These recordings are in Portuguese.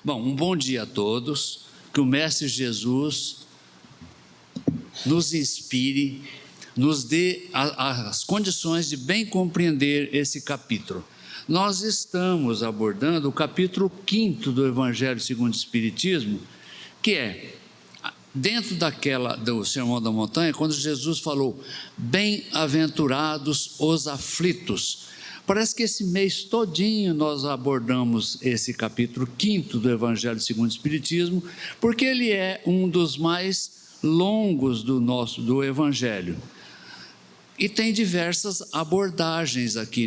Bom, um bom dia a todos, que o Mestre Jesus nos inspire, nos dê as condições de bem compreender esse capítulo. Nós estamos abordando o capítulo 5º do Evangelho segundo o Espiritismo, que é dentro do Sermão da Montanha, quando Jesus falou, bem-aventurados os aflitos. Parece que esse mês todinho nós abordamos esse capítulo 5º do Evangelho segundo o Espiritismo, porque ele é um dos mais longos do Evangelho. E tem diversas abordagens aqui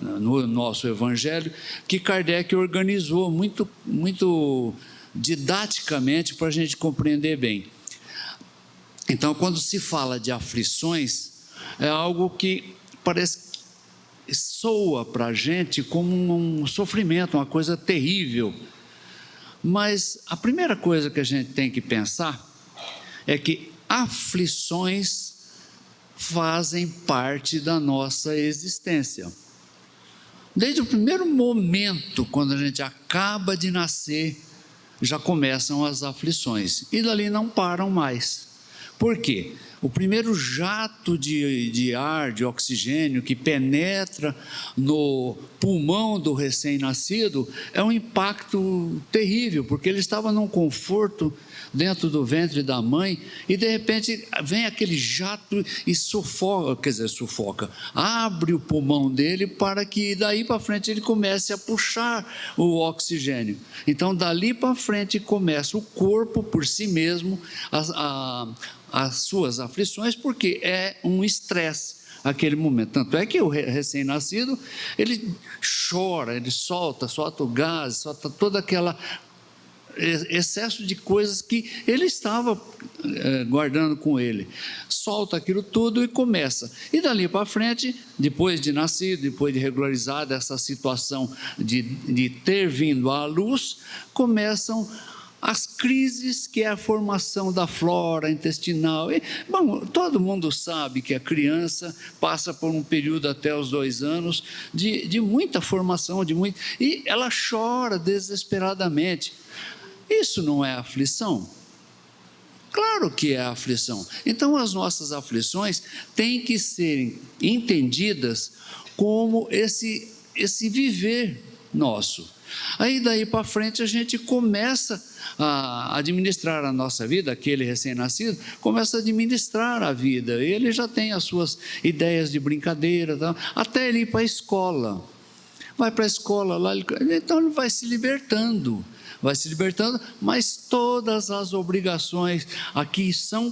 no nosso Evangelho, que Kardec organizou muito didaticamente para a gente compreender bem. Então, quando se fala de aflições, é algo que parece que soa para a gente como um sofrimento, uma coisa terrível. Mas a primeira coisa que a gente tem que pensar é que aflições fazem parte da nossa existência. Desde o primeiro momento, quando a gente acaba de nascer, já começam as aflições, e dali não param mais. Por quê? O primeiro jato de ar, de oxigênio, que penetra no pulmão do recém-nascido, é um impacto terrível, porque ele estava num conforto dentro do ventre da mãe, e de repente vem aquele jato e sufoca, abre o pulmão dele para que daí para frente ele comece a puxar o oxigênio. Então dali para frente começa o corpo por si mesmo as suas aflições, porque é um estresse aquele momento. Tanto é que o recém-nascido, ele chora, ele solta o gás, solta toda aquela excesso de coisas que ele estava guardando com ele, solta aquilo tudo e começa, e dali para frente, depois de nascido, depois de regularizada essa situação de ter vindo à luz, começam as crises, que é a formação da flora intestinal. Bom, todo mundo sabe que a criança passa por um período até os 2 anos de muita formação, e ela chora desesperadamente. Isso não é aflição? Claro que é aflição. Então, as nossas aflições têm que ser entendidas como esse viver nosso. Aí daí para frente a gente começa a administrar a nossa vida, aquele recém-nascido começa a administrar a vida, ele já tem as suas ideias de brincadeira, até ele ir para a escola. Vai para a escola lá, então ele vai se libertando, mas todas as obrigações aqui são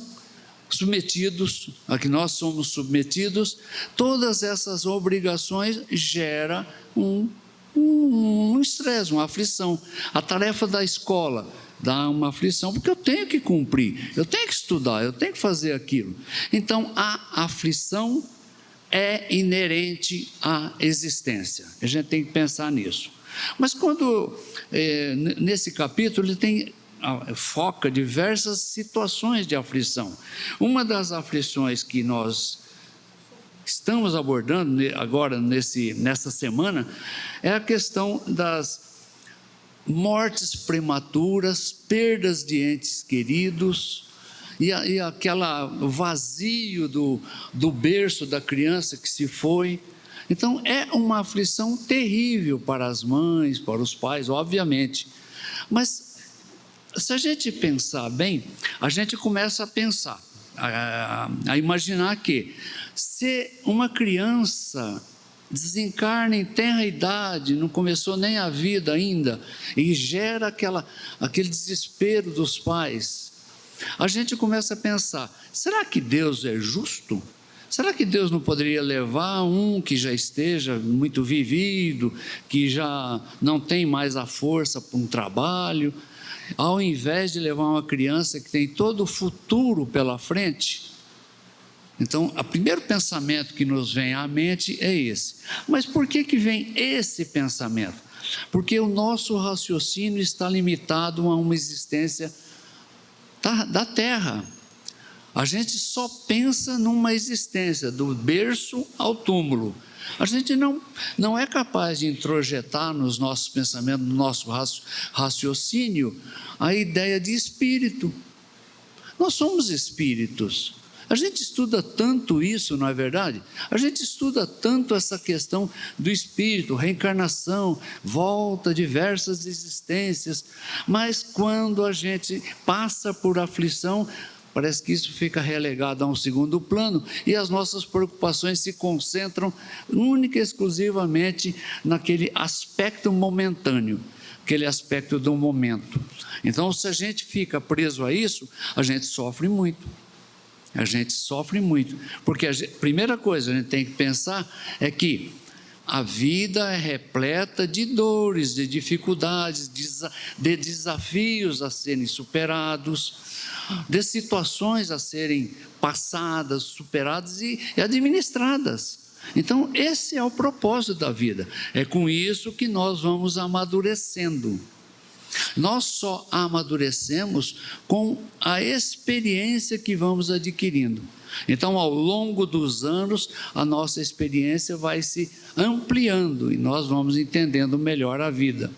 submetidos, a que nós somos submetidos, todas essas obrigações geram um estresse, uma aflição. A tarefa da escola dá uma aflição, porque eu tenho que cumprir, eu tenho que estudar, eu tenho que fazer aquilo. Então, a aflição é inerente à existência. A gente tem que pensar nisso. Mas quando, nesse capítulo, ele foca diversas situações de aflição. Uma das aflições que nós estamos abordando agora, nessa semana, é a questão das mortes prematuras, perdas de entes queridos, e aquela vazio do berço da criança que se foi. Então é uma aflição terrível para as mães, para os pais, obviamente. Mas se a gente pensar bem, a gente começa a pensar, a imaginar que se uma criança desencarna em tenra idade, não começou nem a vida ainda, e gera aquele desespero dos pais, a gente começa a pensar, será que Deus é justo? Será que Deus não poderia levar um que já esteja muito vivido, que já não tem mais a força para um trabalho, ao invés de levar uma criança que tem todo o futuro pela frente? Então, o primeiro pensamento que nos vem à mente é esse. Mas por que vem esse pensamento? Porque o nosso raciocínio está limitado a uma existência da Terra. A gente só pensa numa existência, do berço ao túmulo. A gente não é capaz de introjetar nos nossos pensamentos, no nosso raciocínio, a ideia de espírito. Nós somos espíritos. A gente estuda tanto isso, não é verdade? A gente estuda tanto essa questão do espírito, reencarnação, volta, diversas existências, mas quando a gente passa por aflição, parece que isso fica relegado a um segundo plano e as nossas preocupações se concentram única e exclusivamente naquele aspecto momentâneo, aquele aspecto do momento. Então, se a gente fica preso a isso, a gente sofre muito. A gente sofre muito, porque a primeira coisa que a gente tem que pensar é que a vida é repleta de dores, de dificuldades, de desafios a serem superados, de situações a serem passadas, superadas e administradas. Então, esse é o propósito da vida. É com isso que nós vamos amadurecendo. Nós só amadurecemos com a experiência que vamos adquirindo. Então, ao longo dos anos, a nossa experiência vai se ampliando e nós vamos entendendo melhor a vida.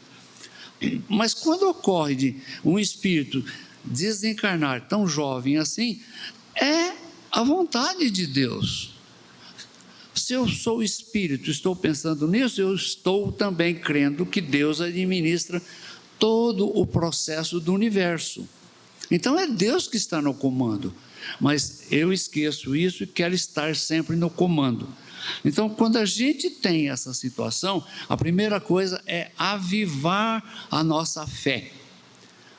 Mas quando ocorre de um espírito desencarnar tão jovem assim, é a vontade de Deus. Se eu sou espírito, estou pensando nisso, eu estou também crendo que Deus administra todo o processo do universo. Então é Deus que está no comando, mas eu esqueço isso e quero estar sempre no comando. Então, quando a gente tem essa situação, a primeira coisa é avivar a nossa fé.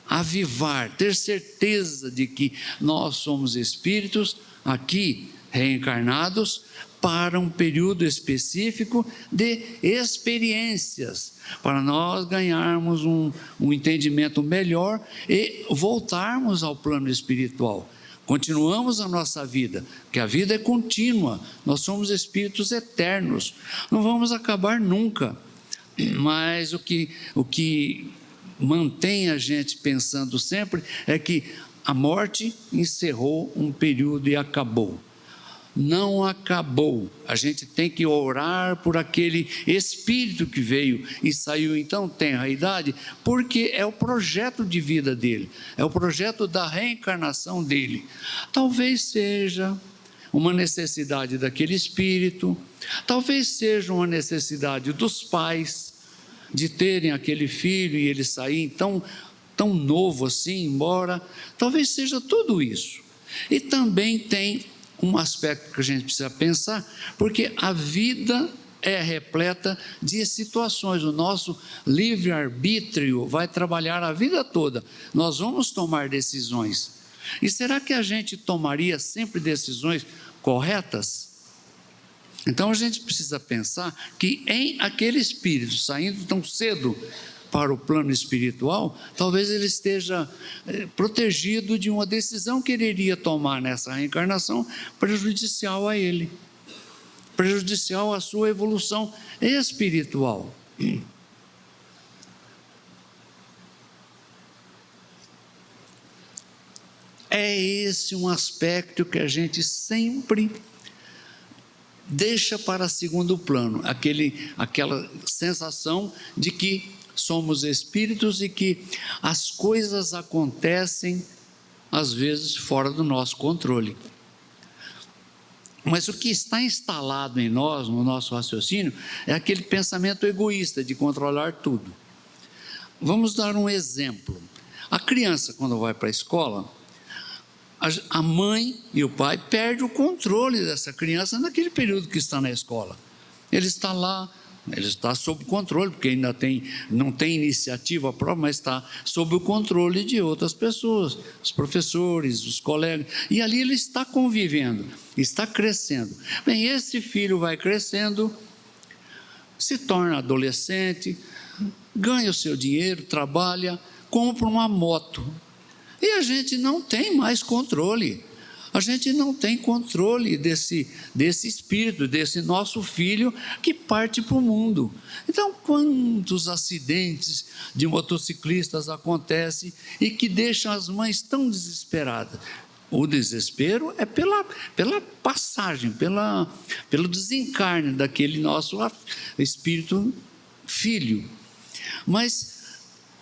Avivar, ter certeza de que nós somos espíritos aqui reencarnados para um período específico de experiências, para nós ganharmos um entendimento melhor e voltarmos ao plano espiritual. Continuamos a nossa vida, que a vida é contínua, nós somos espíritos eternos, não vamos acabar nunca, mas o que mantém a gente pensando sempre é que a morte encerrou um período e acabou. Não acabou, a gente tem que orar por aquele espírito que veio e saiu então tenra idade, porque é o projeto de vida dele, é o projeto da reencarnação dele. Talvez seja uma necessidade daquele espírito, talvez seja uma necessidade dos pais de terem aquele filho e ele sair tão novo assim, embora, talvez seja tudo isso. E também tem um aspecto que a gente precisa pensar, porque a vida é repleta de situações, o nosso livre-arbítrio vai trabalhar a vida toda, nós vamos tomar decisões, e será que a gente tomaria sempre decisões corretas? Então a gente precisa pensar que em aquele espírito saindo tão cedo para o plano espiritual, talvez ele esteja protegido de uma decisão que ele iria tomar nessa reencarnação prejudicial a ele, prejudicial à sua evolução espiritual. É esse um aspecto que a gente sempre deixa para segundo plano, aquela sensação de que somos espíritos e que as coisas acontecem, às vezes, fora do nosso controle. Mas o que está instalado em nós, no nosso raciocínio, é aquele pensamento egoísta de controlar tudo. Vamos dar um exemplo. A criança, quando vai para a escola, a mãe e o pai perdem o controle dessa criança naquele período que está na escola. Ele está lá, ele está sob controle, porque ainda não tem iniciativa própria, mas está sob o controle de outras pessoas, os professores, os colegas, e ali ele está convivendo, está crescendo. Bem, esse filho vai crescendo, se torna adolescente, ganha o seu dinheiro, trabalha, compra uma moto, e a gente não tem mais controle. A gente não tem controle desse espírito, desse nosso filho que parte para o mundo. Então, quantos acidentes de motociclistas acontecem e que deixam as mães tão desesperadas? O desespero é pela passagem, pelo desencarne daquele nosso espírito filho. Mas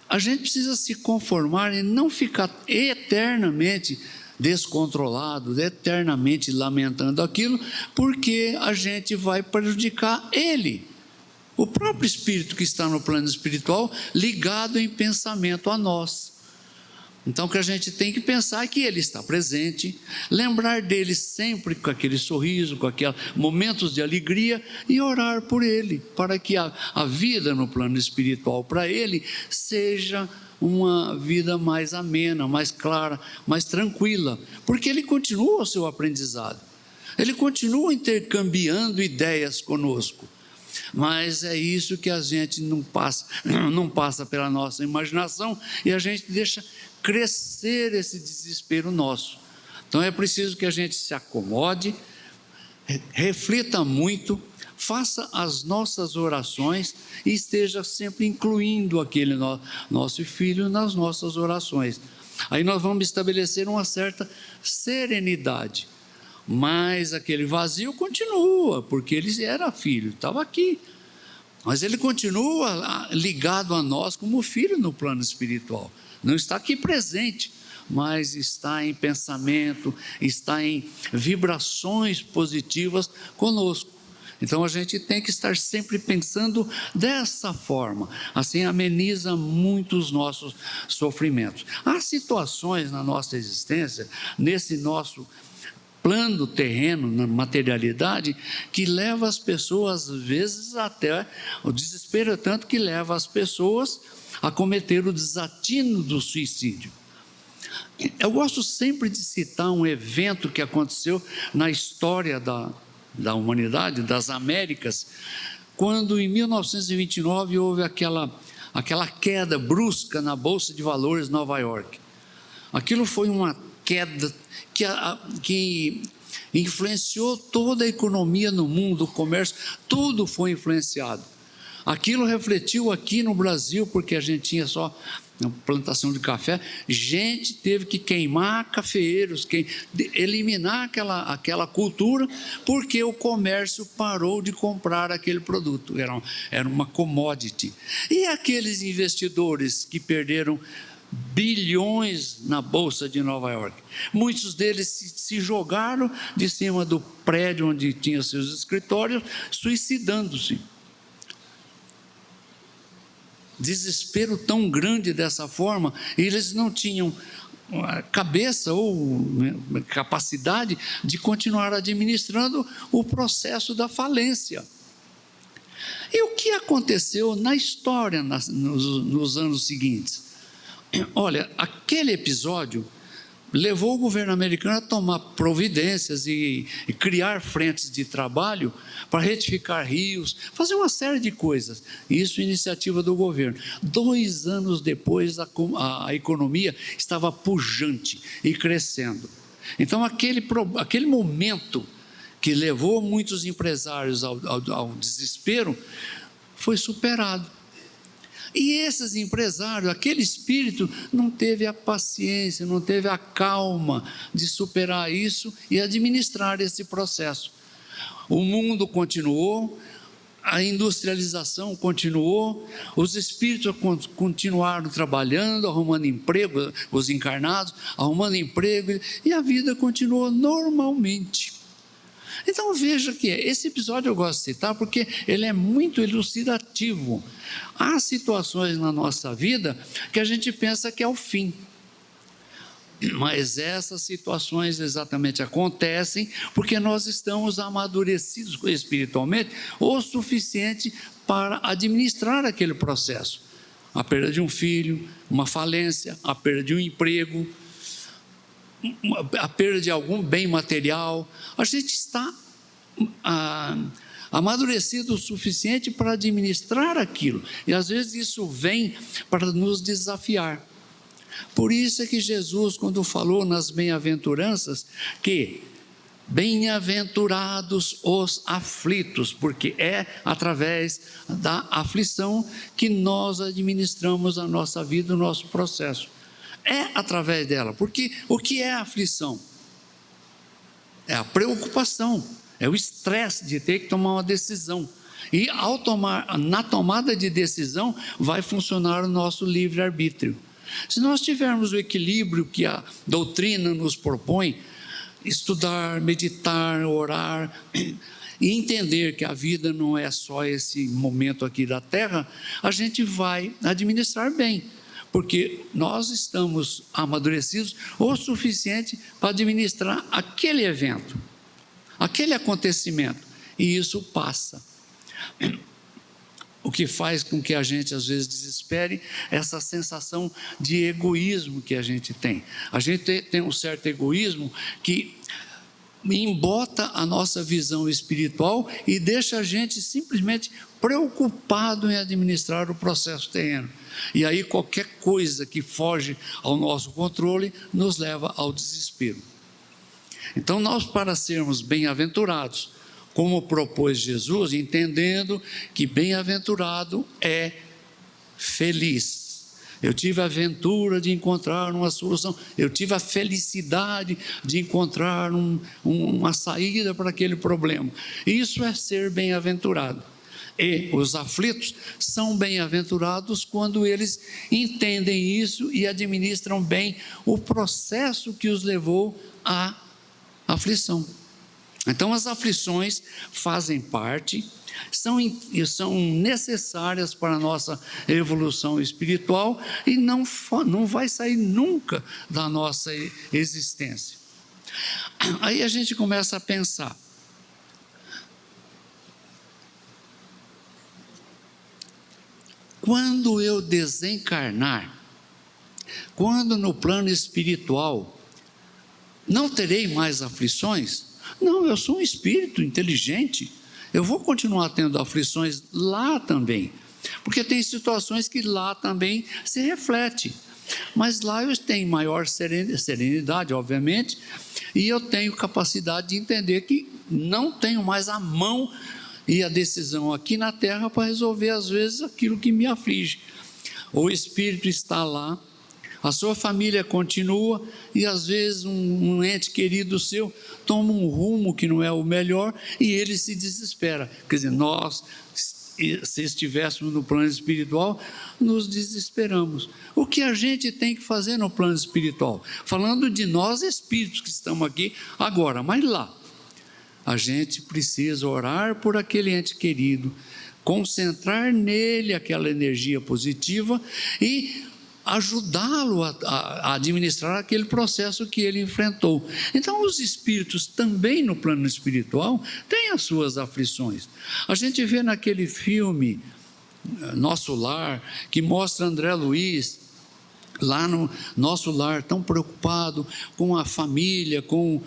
a gente precisa se conformar e não ficar eternamente descontrolado, eternamente lamentando aquilo, porque a gente vai prejudicar ele, o próprio espírito que está no plano espiritual, ligado em pensamento a nós. Então, o que a gente tem que pensar é que ele está presente, lembrar dele sempre com aquele sorriso, com aqueles momentos de alegria, e orar por ele, para que a vida no plano espiritual para ele seja uma vida mais amena, mais clara, mais tranquila, porque ele continua o seu aprendizado, ele continua intercambiando ideias conosco. Mas é isso que a gente não passa pela nossa imaginação, e a gente deixa crescer esse desespero nosso. Então é preciso que a gente se acomode, reflita muito, faça as nossas orações e esteja sempre incluindo aquele nosso filho nas nossas orações. Aí nós vamos estabelecer uma certa serenidade, mas aquele vazio continua, porque ele era filho, estava aqui, mas ele continua ligado a nós como filho no plano espiritual. Não está aqui presente, mas está em pensamento, está em vibrações positivas conosco. Então a gente tem que estar sempre pensando dessa forma, assim ameniza muito os nossos sofrimentos. Há situações na nossa existência, nesse nosso plano terreno, na materialidade, que leva as pessoas, às vezes até, o desespero é tanto que leva as pessoas a cometer o desatino do suicídio. Eu gosto sempre de citar um evento que aconteceu na história da humanidade, das Américas, quando em 1929 houve aquela queda brusca na Bolsa de Valores de Nova York. Aquilo foi uma queda que influenciou toda a economia no mundo, o comércio, tudo foi influenciado. Aquilo refletiu aqui no Brasil, porque a gente tinha só plantação de café, gente teve que queimar cafeeiros, eliminar aquela cultura, porque o comércio parou de comprar aquele produto, era uma commodity. E aqueles investidores que perderam bilhões na Bolsa de Nova York, muitos deles se jogaram de cima do prédio onde tinha seus escritórios, suicidando-se. Desespero tão grande dessa forma, eles não tinham cabeça ou capacidade de continuar administrando o processo da falência. E o que aconteceu na história nos anos seguintes? Olha, aquele episódio levou o governo americano a tomar providências e criar frentes de trabalho para retificar rios, fazer uma série de coisas. Isso iniciativa do governo. 2 anos depois, a economia estava pujante e crescendo. Então, aquele momento que levou muitos empresários ao desespero, foi superado. E esses empresários, aquele espírito, não teve a paciência, não teve a calma de superar isso e administrar esse processo. O mundo continuou, a industrialização continuou, os espíritos continuaram trabalhando, arrumando emprego, os encarnados, arrumando emprego, e a vida continuou normalmente. Então veja que esse episódio eu gosto de citar porque ele é muito elucidativo. Há situações na nossa vida que a gente pensa que é o fim, mas essas situações exatamente acontecem porque nós estamos amadurecidos espiritualmente o suficiente para administrar aquele processo. A perda de um filho, uma falência, a perda de um emprego, a perda de algum bem material, a gente está amadurecido o suficiente para administrar aquilo, e às vezes isso vem para nos desafiar. Por isso é que Jesus, quando falou nas bem-aventuranças, que bem-aventurados os aflitos, porque é através da aflição que nós administramos a nossa vida, o nosso processo. É através dela, porque o que é a aflição? é a preocupação, é o estresse de ter que tomar uma decisão. E na tomada de decisão vai funcionar o nosso livre-arbítrio. Se nós tivermos o equilíbrio que a doutrina nos propõe, estudar, meditar, orar, e entender que a vida não é só esse momento aqui da terra, a gente vai administrar bem, porque nós estamos amadurecidos o suficiente para administrar aquele evento, aquele acontecimento, e isso passa. O que faz com que a gente às vezes desespere essa sensação de egoísmo que a gente tem. A gente tem um certo egoísmo que embota a nossa visão espiritual e deixa a gente simplesmente preocupado em administrar o processo terreno. E aí qualquer coisa que foge ao nosso controle nos leva ao desespero. Então nós, para sermos bem-aventurados, como propôs Jesus, entendendo que bem-aventurado é feliz. Eu tive a aventura de encontrar uma solução, eu tive a felicidade de encontrar uma saída para aquele problema. Isso é ser bem-aventurado. E os aflitos são bem-aventurados quando eles entendem isso e administram bem o processo que os levou à aflição. Então as aflições fazem parte, são necessárias para a nossa evolução espiritual e não vai sair nunca da nossa existência. Aí a gente começa a pensar, quando eu desencarnar, quando no plano espiritual não terei mais aflições? Não, eu sou um espírito inteligente, eu vou continuar tendo aflições lá também, porque tem situações que lá também se reflete, mas lá eu tenho maior serenidade, obviamente, e eu tenho capacidade de entender que não tenho mais a mão e a decisão aqui na terra para resolver às vezes aquilo que me aflige. O espírito está lá, a sua família continua e às vezes um ente querido seu toma um rumo que não é o melhor e ele se desespera. Quer dizer, nós, se estivéssemos no plano espiritual, nos desesperamos. O que a gente tem que fazer no plano espiritual? Falando de nós espíritos que estamos aqui agora, mas lá, a gente precisa orar por aquele ente querido, concentrar nele aquela energia positiva e ajudá-lo a administrar aquele processo que ele enfrentou. Então os espíritos também no plano espiritual têm as suas aflições. A gente vê naquele filme Nosso Lar, que mostra André Luiz lá no Nosso Lar, tão preocupado com a família, com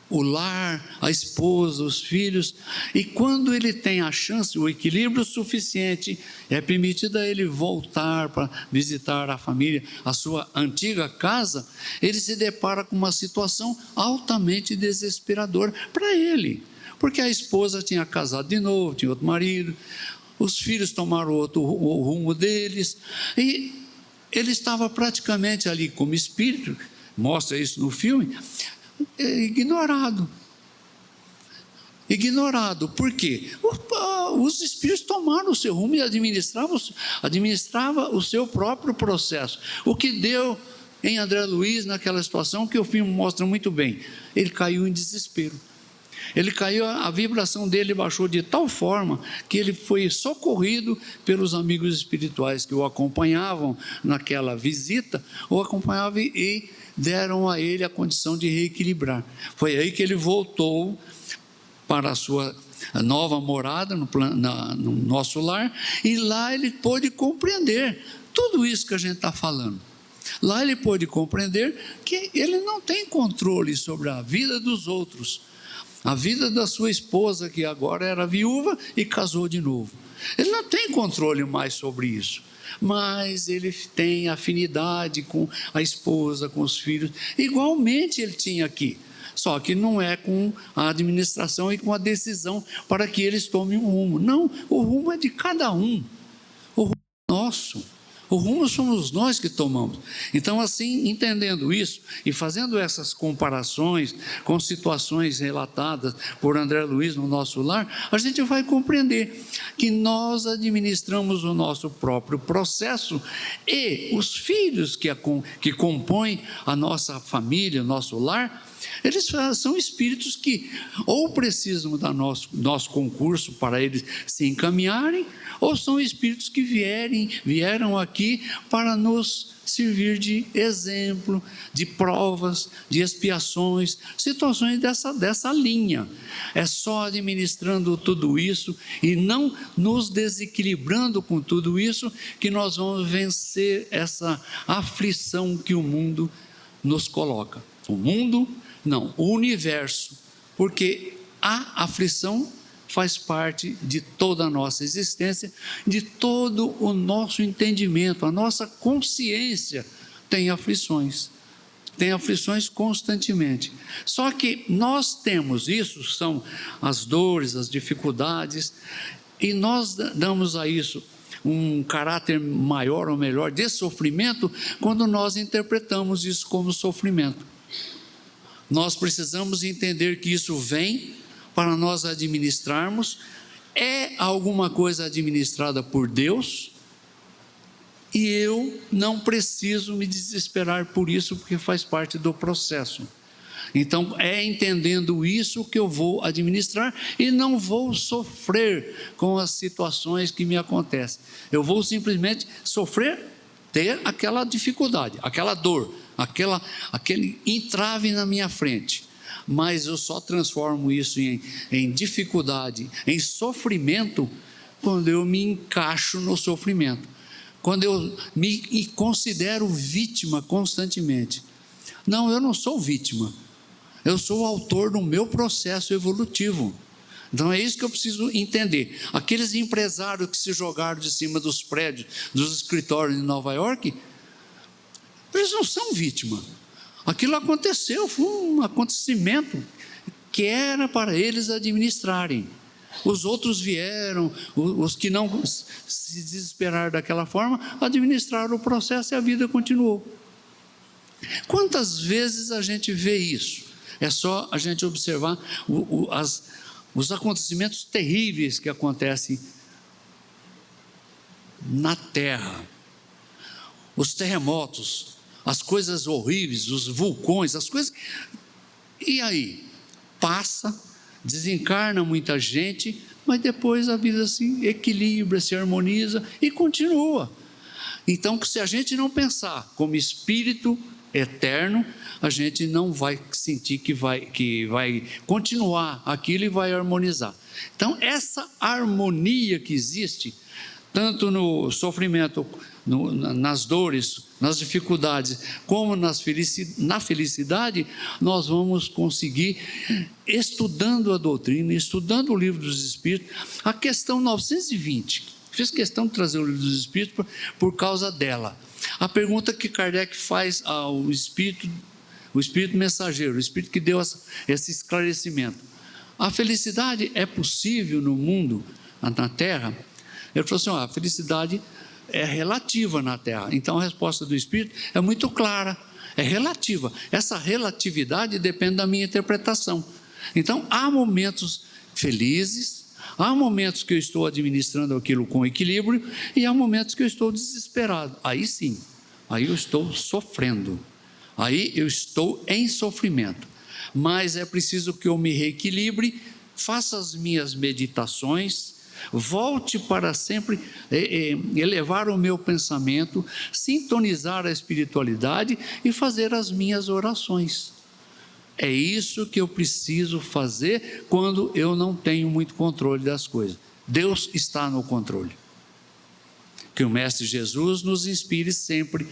o lar, a esposa, os filhos, e quando ele tem a chance, o equilíbrio suficiente, é permitido a ele voltar para visitar a família, a sua antiga casa, ele se depara com uma situação altamente desesperadora para ele, porque a esposa tinha casado de novo, tinha outro marido, os filhos tomaram o rumo deles, e ele estava praticamente ali como espírito, mostra isso no filme, ignorado, por quê? Os espíritos tomaram o seu rumo e administrava o seu próprio processo, o que deu em André Luiz naquela situação que o filme mostra muito bem, ele caiu em desespero, a vibração dele baixou de tal forma que ele foi socorrido pelos amigos espirituais que o acompanhavam naquela visita, o acompanhavam e deram a ele a condição de reequilibrar. Foi aí que ele voltou para a sua nova morada no Nosso Lar, e lá ele pôde compreender tudo isso que a gente está falando. Lá ele pôde compreender que ele não tem controle sobre a vida dos outros, a vida da sua esposa, que agora era viúva e casou de novo. Ele não tem controle mais sobre isso, mas ele tem afinidade com a esposa, com os filhos, igualmente ele tinha aqui, só que não é com a administração e com a decisão para que eles tomem um rumo. Não, o rumo é de cada um, o rumo é nosso, O rumo somos nós que tomamos. Então, assim, entendendo isso e fazendo essas comparações com situações relatadas por André Luiz no nosso lar, a gente vai compreender que nós administramos o nosso próprio processo e os filhos que compõem a nossa família, o nosso lar, eles são espíritos que ou precisam do nosso concurso para eles se encaminharem, ou são espíritos que vieram aqui para nos servir de exemplo, de provas, de expiações, situações dessa linha. É só administrando tudo isso e não nos desequilibrando com tudo isso que nós vamos vencer essa aflição que o mundo nos coloca. O universo, porque a aflição faz parte de toda a nossa existência, de todo o nosso entendimento, a nossa consciência tem aflições constantemente. Só que nós temos isso, são as dores, as dificuldades, e nós damos a isso um caráter maior ou melhor de sofrimento quando nós interpretamos isso como sofrimento. Nós precisamos entender que isso vem para nós administrarmos, é alguma coisa administrada por Deus, e eu não preciso me desesperar por isso, porque faz parte do processo. Então, é entendendo isso que eu vou administrar e não vou sofrer com as situações que me acontecem. Eu vou simplesmente sofrer, ter aquela dificuldade, aquela dor, aquele entrave na minha frente. Mas eu só transformo isso em dificuldade, em sofrimento, quando eu me encaixo no sofrimento, quando eu me considero vítima constantemente. Não, eu não sou vítima, eu sou o autor do meu processo evolutivo. Então é isso que eu preciso entender. Aqueles empresários que se jogaram de cima dos prédios, dos escritórios em Nova York, eles não são vítima. Aquilo aconteceu, foi um acontecimento que era para eles administrarem. Os outros vieram, os que não se desesperaram daquela forma, administraram o processo e a vida continuou. Quantas vezes a gente vê isso? É só a gente observar os acontecimentos terríveis que acontecem na Terra, os terremotos, as coisas horríveis, os vulcões, as coisas. E aí? Passa, desencarna muita gente, mas depois a vida se equilibra, se harmoniza e continua. Então, se a gente não pensar como espírito eterno, a gente não vai sentir que vai continuar aquilo e vai harmonizar. Então, essa harmonia que existe, tanto no sofrimento, nas dores, nas dificuldades, como na felicidade, nós vamos conseguir, estudando a doutrina, estudando o Livro dos Espíritos. A questão 920, fiz questão de trazer o Livro dos Espíritos por causa dela. A pergunta que Kardec faz ao Espírito, o Espírito mensageiro, o Espírito que deu esse esclarecimento: a felicidade é possível no mundo, na Terra? Ele falou assim: a felicidade é relativa na Terra. Então a resposta do Espírito é muito clara, é relativa. Essa relatividade depende da minha interpretação. Então há momentos felizes, há momentos que eu estou administrando aquilo com equilíbrio, e há momentos que eu estou desesperado. Aí sim, aí eu estou sofrendo, aí eu estou em sofrimento. Mas é preciso que eu me reequilibre, faça as minhas meditações, volte para sempre elevar o meu pensamento, sintonizar a espiritualidade e fazer as minhas orações. É isso que eu preciso fazer quando eu não tenho muito controle das coisas. Deus está no controle. Que o Mestre Jesus nos inspire sempre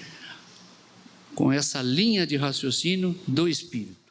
com essa linha de raciocínio do Espírito.